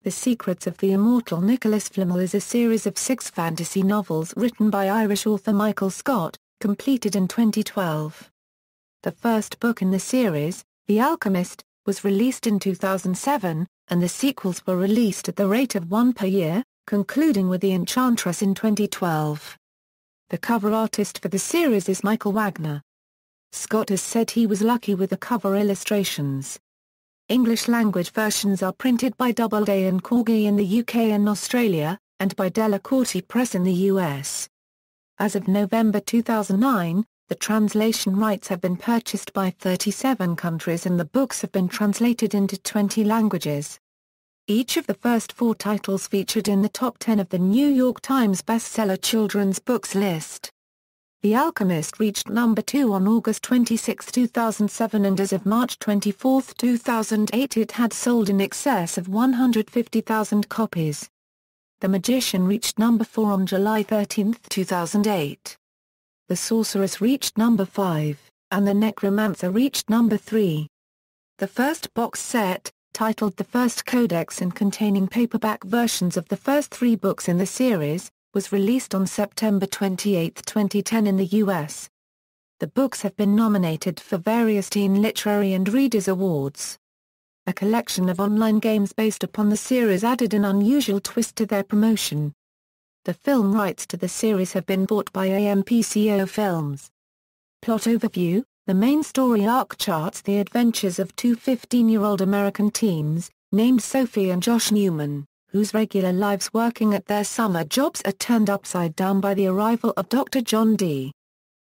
The Secrets of the Immortal Nicholas Flamel is a series of 6 fantasy novels written by Irish author Michael Scott, completed in 2012. The first book in the series, The Alchemist, was released in 2007, and the sequels were released at the rate of 1 per year, concluding with The Enchantress in 2012. The cover artist for the series is Michael Wagner. Scott has said he was lucky with the cover illustrations. English-language versions are printed by Doubleday and Corgi in the UK and Australia, and by Delacorte Press in the US. As of November 2009, the translation rights have been purchased by 37 countries and the books have been translated into 20 languages. Each of the first 4 titles featured in the top 10 of the New York Times bestseller children's books list. The Alchemist reached number 2 on August 26, 2007, and as of March 24, 2008 it had sold in excess of 150,000 copies. The Magician reached number 4 on July 13, 2008. The Sorceress reached number 5, and the Necromancer reached number 3. The first box set, titled The First Codex and containing paperback versions of the first 3 books in the series, was released on September 28, 2010 in the US. The books have been nominated for various teen literary and readers' awards. A collection of online games based upon the series added an unusual twist to their promotion. The film rights to the series have been bought by AMPCO Films. Plot overview: the main story arc charts the adventures of 2 15-year-old American teens, named Sophie and Josh Newman, whose regular lives working at their summer jobs are turned upside down by the arrival of Dr. John Dee.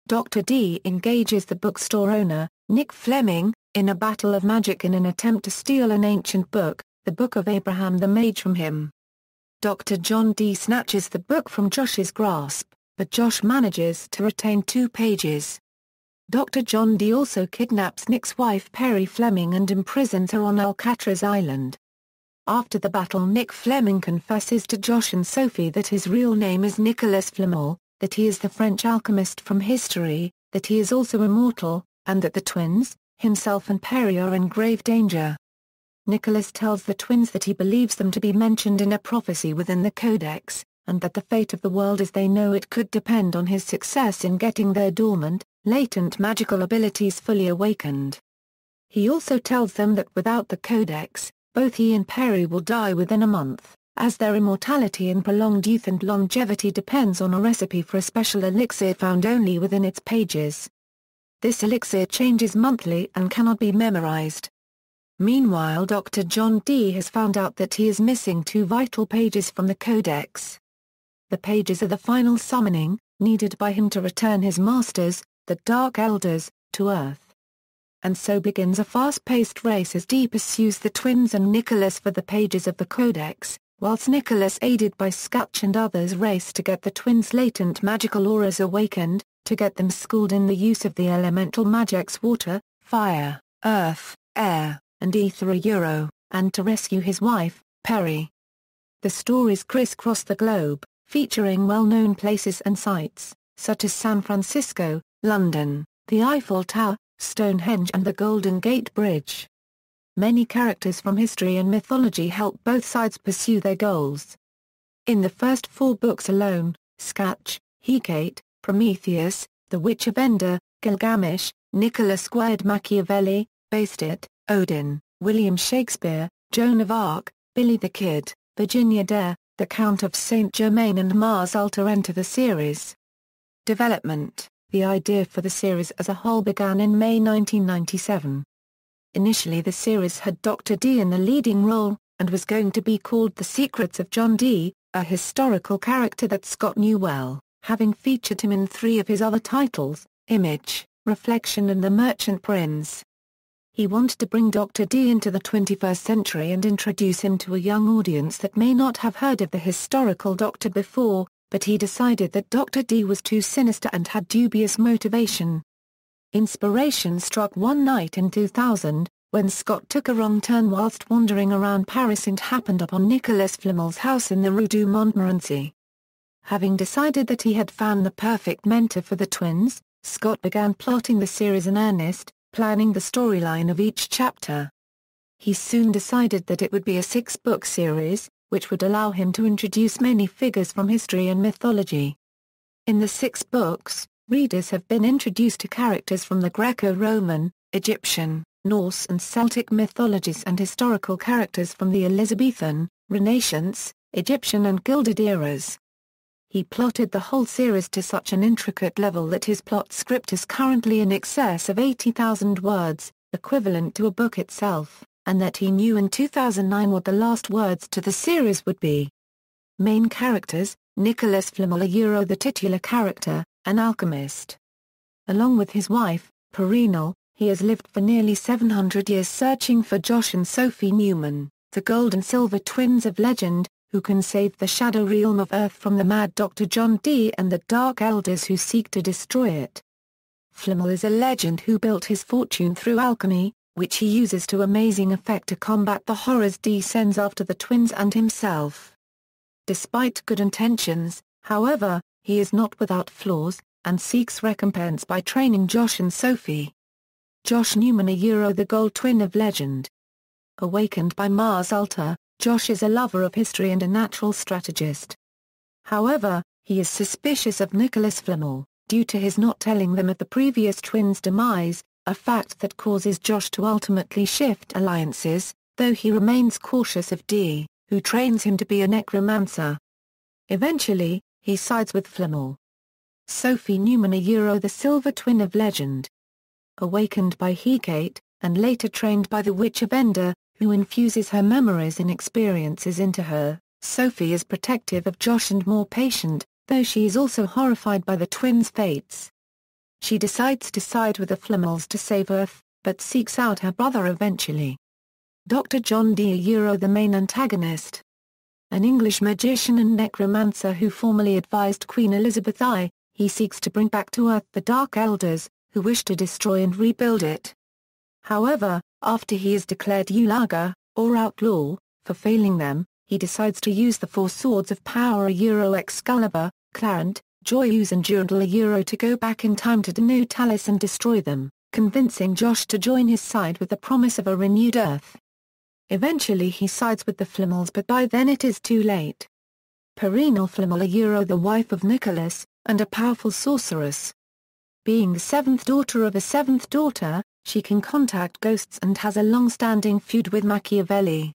Dr. Dee engages the bookstore owner, Nick Fleming, in a battle of magic in an attempt to steal an ancient book, the Book of Abraham the Mage, from him. Dr. John Dee snatches the book from Josh's grasp, but Josh manages to retain 2 pages. Dr. John Dee also kidnaps Nick's wife Perry Fleming and imprisons her on Alcatraz Island. After the battle, Nick Fleming confesses to Josh and Sophie that his real name is Nicholas Flamel, that he is the French alchemist from history, that he is also immortal, and that the twins, himself and Perry, are in grave danger. Nicholas tells the twins that he believes them to be mentioned in a prophecy within the Codex, and that the fate of the world as they know it could depend on his success in getting their dormant, latent magical abilities fully awakened. He also tells them that without the Codex, both he and Perry will die within a month, as their immortality and prolonged youth and longevity depends on a recipe for a special elixir found only within its pages. This elixir changes monthly and cannot be memorized. Meanwhile, Dr. John Dee has found out that he is missing 2 vital pages from the Codex. The pages are the final summoning, needed by him to return his masters, the Dark Elders, to Earth. And so begins a fast-paced race as Dee pursues the twins and Nicholas for the pages of the Codex, whilst Nicholas, aided by Scutch and others, race to get the twins' latent magical auras awakened, to get them schooled in the use of the elemental magics water, fire, earth, air, and ether, and to rescue his wife, Perry. The stories crisscross the globe, featuring well-known places and sites, such as San Francisco, London, the Eiffel Tower, Stonehenge and the Golden Gate Bridge. Many characters from history and mythology help both sides pursue their goals. In the first 4 books alone, Scutch, Hecate, Prometheus, The Witch of Endor, Gilgamesh, Nicholas Squared Machiavelli, Bastet, Odin, William Shakespeare, Joan of Arc, Billy the Kid, Virginia Dare, the Count of Saint Germain and Mars Ultra enter the series. Development: the idea for the series as a whole began in May 1997. Initially the series had Dr. Dee in the leading role, and was going to be called The Secrets of John Dee, a historical character that Scott knew well, having featured him in 3 of his other titles, Image, Reflection and The Merchant Prince. He wanted to bring Dr. Dee into the 21st century and introduce him to a young audience that may not have heard of the historical Doctor before, but he decided that Dr. Dee was too sinister and had dubious motivation. Inspiration struck one night in 2000, when Scott took a wrong turn whilst wandering around Paris and happened upon Nicholas Flamel's house in the Rue du Montmorency. Having decided that he had found the perfect mentor for the twins, Scott began plotting the series in earnest, planning the storyline of each chapter. he soon decided that it would be a 6-book series, which would allow him to introduce many figures from history and mythology. In the 6 books, readers have been introduced to characters from the Greco-Roman, Egyptian, Norse and Celtic mythologies and historical characters from the Elizabethan, Renaissance, Egyptian and Gilded eras. He plotted the whole series to such an intricate level that his plot script is currently in excess of 80,000 words, equivalent to a book itself, and that he knew in 2009 what the last words to the series would be. Main characters: Nicholas Flamel, the titular character, an alchemist. Along with his wife, Perennial, he has lived for nearly 700 years searching for Josh and Sophie Newman, the gold and silver twins of legend, who can save the shadow realm of Earth from the mad Dr. John Dee and the Dark Elders who seek to destroy it. Flamel is a legend who built his fortune through alchemy, which he uses to amazing effect to combat the horrors Dee sends after the twins and himself. Despite good intentions, however, he is not without flaws, and seeks recompense by training Josh and Sophie. Josh Newman, the gold twin of legend. Awakened by Mars Ultra, Josh is a lover of history and a natural strategist. However, he is suspicious of Nicholas Flamel, due to his not telling them of the previous twins' demise, a fact that causes Josh to ultimately shift alliances, though he remains cautious of Dee, who trains him to be a necromancer. Eventually, he sides with Flamel. Sophie Newman, the silver twin of legend. Awakened by Hecate, and later trained by the Witch of Endor, who infuses her memories and experiences into her, Sophie is protective of Josh and more patient, though she is also horrified by the twins' fates. She decides to side with the Flamels to save Earth, but seeks out her brother eventually. Dr. John Dee, the main antagonist. An English magician and necromancer who formerly advised Queen Elizabeth I, he seeks to bring back to Earth the Dark Elders, who wish to destroy and rebuild it. However, after he is declared Ulaga, or outlaw, for failing them, he decides to use the 4 swords of power Excalibur, Clarent, Joyeuse and Durandal to go back in time to Danu Talis and destroy them, convincing Josh to join his side with the promise of a renewed Earth. Eventually he sides with the Flamels, but by then it is too late. Perennial Flamel, the wife of Nicholas, and a powerful sorceress. Being the 7th daughter of a 7th daughter, she can contact ghosts and has a long-standing feud with Machiavelli.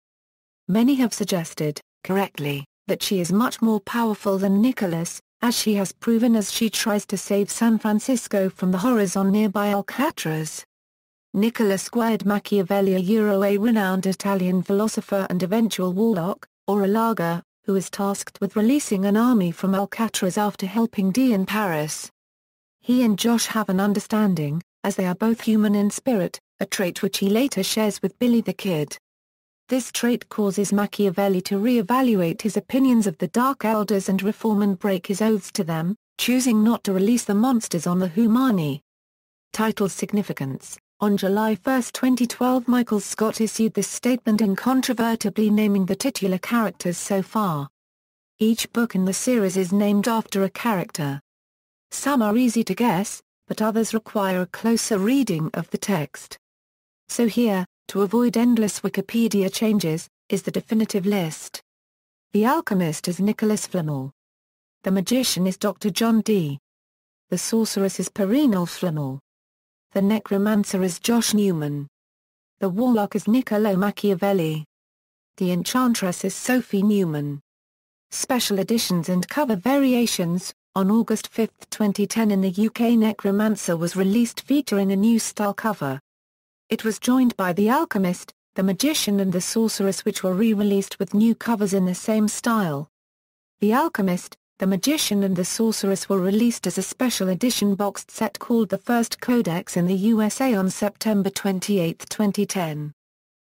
Many have suggested, correctly, that she is much more powerful than Nicholas, as she has proven as she tries to save San Francisco from the horrors on nearby Alcatraz. Nicholas squared Machiavelli, a renowned Italian philosopher and eventual warlock, or a Laga, who is tasked with releasing an army from Alcatraz after helping Dee in Paris. He and Josh have an understanding, as they are both human in spirit, a trait which he later shares with Billy the Kid. This trait causes Machiavelli to re-evaluate his opinions of the Dark Elders and reform and break his oaths to them, choosing not to release the monsters on the Humani. Title significance. On July 1, 2012, Michael Scott issued this statement incontrovertibly naming the titular characters so far. Each book in the series is named after a character. Some are easy to guess, but others require a closer reading of the text. So here, to avoid endless Wikipedia changes, is the definitive list. The Alchemist is Nicholas Flamel. The Magician is Dr. John Dee. The Sorceress is Perennial Flamel. The Necromancer is Josh Newman. The Warlock is Niccolo Machiavelli. The Enchantress is Sophie Newman. Special editions and cover variations. On August 5, 2010 in the UK, Necromancer was released featuring a new style cover. It was joined by The Alchemist, The Magician and The Sorceress, which were re-released with new covers in the same style. The Alchemist, The Magician and The Sorceress were released as a special edition boxed set called the First Codex in the USA on September 28, 2010.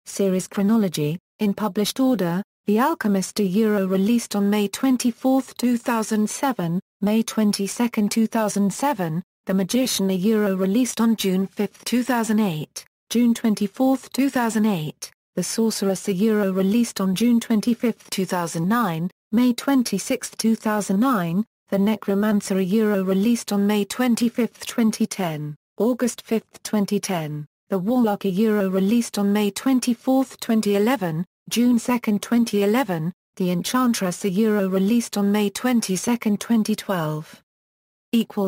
Series chronology, in published order, The Alchemist released on May 24, 2007, May 22, 2007, The Magician released on June 5, 2008, June 24, 2008, The Sorceress released on June 25, 2009, May 26, 2009, The Necromancer released on May 25, 2010, August 5, 2010, The Warlock released on May 24, 2011, June 2, 2011, The Enchantress released on May 22, 2012.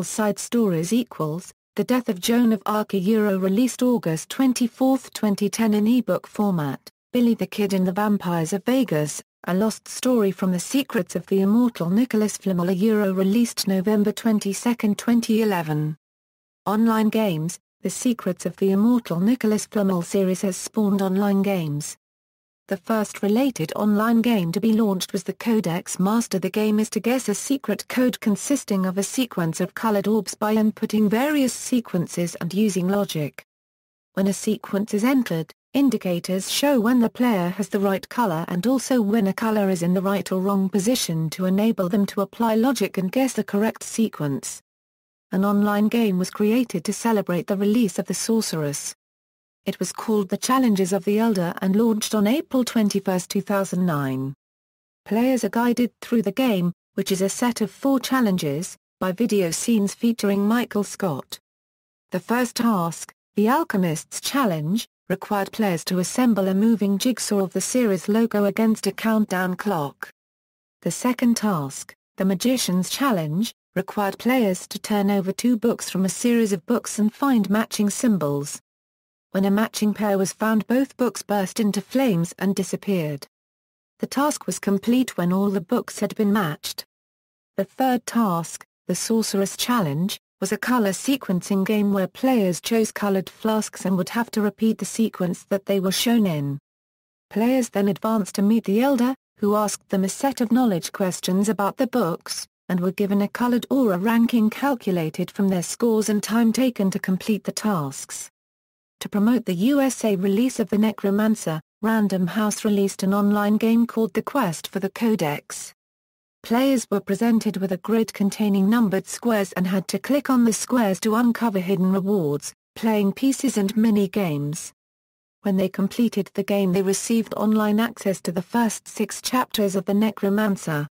Side stories The Death of Joan of Arc released August 24, 2010 in ebook format, Billy the Kid and the Vampires of Vegas, A Lost Story from the Secrets of the Immortal Nicholas Flamel released November 22, 2011. Online games The Secrets of the Immortal Nicholas Flamel series has spawned online games. The first related online game to be launched was the Codex Master. The game is to guess a secret code consisting of a sequence of colored orbs by inputting various sequences and using logic. When a sequence is entered, indicators show when the player has the right color and also when a color is in the right or wrong position to enable them to apply logic and guess the correct sequence. An online game was created to celebrate the release of the Sorceress. It was called The Challenges of the Elder and launched on April 21, 2009. Players are guided through the game, which is a set of 4 challenges, by video scenes featuring Michael Scott. The first task, the Alchemist's Challenge, required players to assemble a moving jigsaw of the series logo against a countdown clock. The second task, the Magician's Challenge, required players to turn over 2 books from a series of books and find matching symbols. When a matching pair was found, both books burst into flames and disappeared. The task was complete when all the books had been matched. The third task, the Sorceress Challenge, was a color sequencing game where players chose colored flasks and would have to repeat the sequence that they were shown in. Players then advanced to meet the Elder, who asked them a set of knowledge questions about the books, and were given a colored aura ranking calculated from their scores and time taken to complete the tasks. To promote the USA release of the Necromancer, Random House released an online game called The Quest for the Codex. Players were presented with a grid containing numbered squares and had to click on the squares to uncover hidden rewards, playing pieces and mini-games. When they completed the game, they received online access to the first 6 chapters of the Necromancer.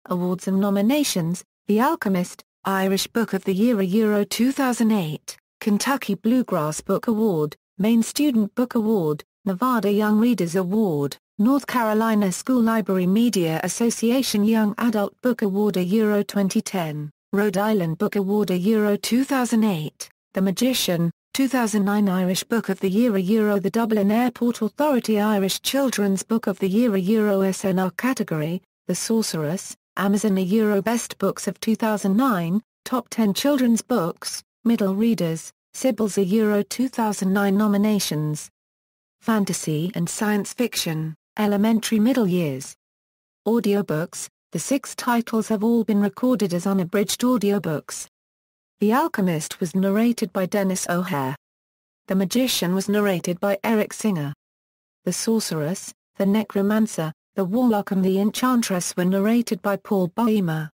Awards and nominations: The Alchemist, Irish Book of the Year 2008, Kentucky Bluegrass Book Award, Maine Student Book Award, Nevada Young Readers Award, North Carolina School Library Media Association Young Adult Book Award Euro 2010, Rhode Island Book Award Euro 2008, The Magician, 2009 Irish Book of the Year Euro, the Dublin Airport Authority Irish Children's Book of the Year Euro SNR category, The Sorceress, Amazon Euro Best Books of 2009, Top 10 Children's Books, Middle Readers, Sibyl's Euro 2009 nominations. Fantasy and Science Fiction, Elementary Middle Years. Audiobooks, the 6 titles have all been recorded as unabridged audiobooks. The Alchemist was narrated by Dennis O'Hare. The Magician was narrated by Eric Singer. The Sorceress, The Necromancer, The Warlock and The Enchantress were narrated by Paul Baimer.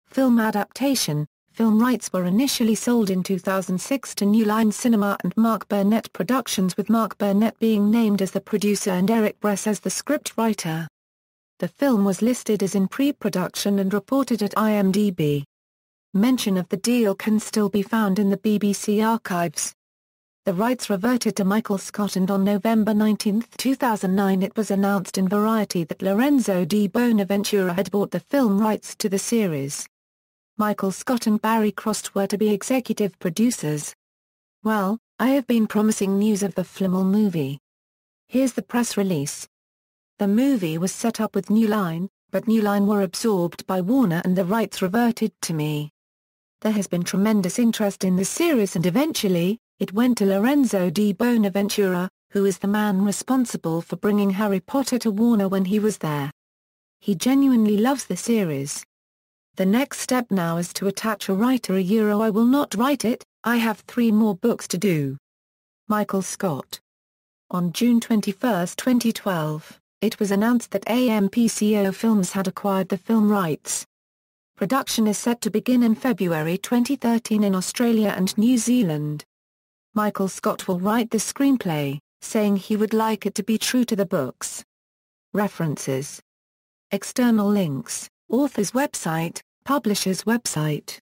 Film adaptation. Film rights were initially sold in 2006 to New Line Cinema and Mark Burnett Productions, with Mark Burnett being named as the producer and Eric Bress as the scriptwriter. The film was listed as in pre-production and reported at IMDb. Mention of the deal can still be found in the BBC archives. The rights reverted to Michael Scott, and on November 19, 2009 it was announced in Variety that Lorenzo di Bonaventura had bought the film rights to the series. Michael Scott and Barry Cross were to be executive producers. Well, I have been promising news of the Flamel movie. Here's the press release. The movie was set up with New Line, but New Line were absorbed by Warner and the rights reverted to me. There has been tremendous interest in the series and eventually, it went to Lorenzo di Bonaventura, who is the man responsible for bringing Harry Potter to Warner when he was there. He genuinely loves the series. The next step now is to attach a writer. I will not write it, I have 3 more books to do. Michael Scott. On June 21, 2012, it was announced that AMPCO Films had acquired the film rights. Production is set to begin in February 2013 in Australia and New Zealand. Michael Scott will write the screenplay, saying he would like it to be true to the books. References. External links: author's website, publisher's website.